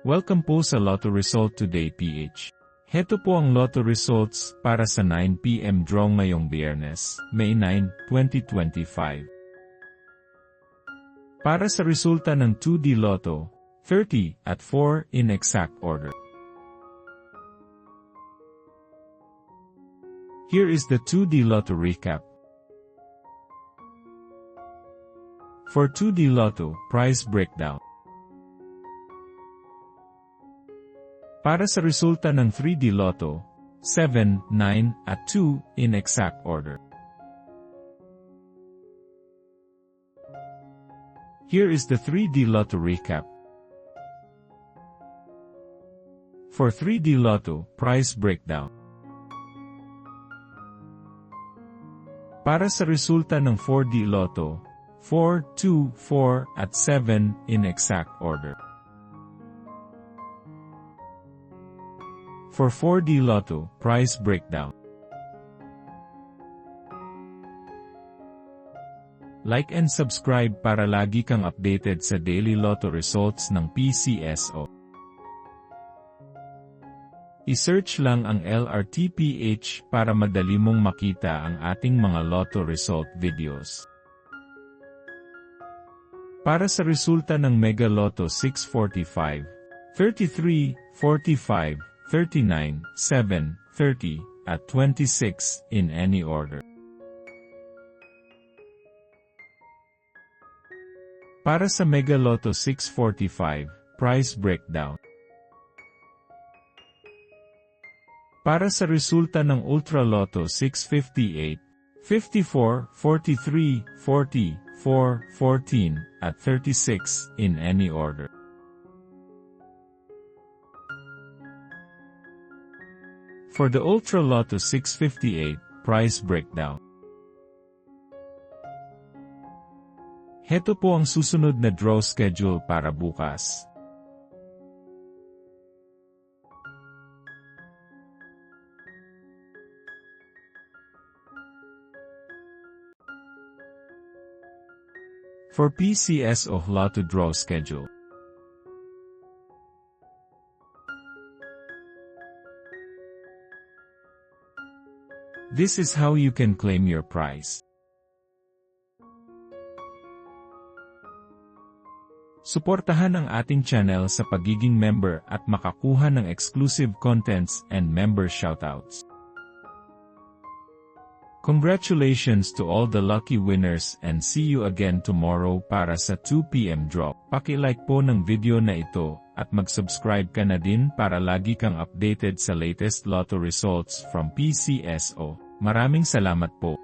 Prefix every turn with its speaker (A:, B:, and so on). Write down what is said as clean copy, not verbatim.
A: Welcome po sa Lotto Result Today PH. Heto po ang Lotto Results para sa 9 PM draw ngayong Biyernes, May 9, 2025. Para sa resulta ng 2D Lotto, 30 at 4 in exact order. Here is the 2D Lotto recap. For 2D Lotto, prize breakdown. Para sa resulta ng 3D Lotto, 7, 9, at 2 in exact order. Here is the 3D Lotto recap. For 3D Lotto, prize breakdown. Para sa resulta ng 4D Lotto, 4, 2, 4, at 7 in exact order. For 4D Lotto, prize breakdown. Like and subscribe para lagi kang updated sa daily Lotto results ng PCSO. I-search lang ang LRTPH para madali mong makita ang ating mga Lotto result videos. Para sa resulta ng Mega Lotto 645, 33, 45, 39, 7, 30, at 26 in any order. Para sa Mega Lotto 645, prize breakdown. Para sa resulta ng Ultra Lotto 658, 54, 43, 40, 4, 14, at 36 in any order. For the Ultra Lotto 658, prize breakdown. Heto po ang susunod na draw schedule para bukas. For PCSO Lotto draw schedule. This is how you can claim your prize. Suportahan ang ating channel sa pagiging member at makakuha ng exclusive contents and member shoutouts. Congratulations to all the lucky winners and see you again tomorrow para sa 2 PM draw. Paki-like po ng video na ito at mag-subscribe ka na din para lagi kang updated sa latest Lotto results from PCSO. Maraming salamat po.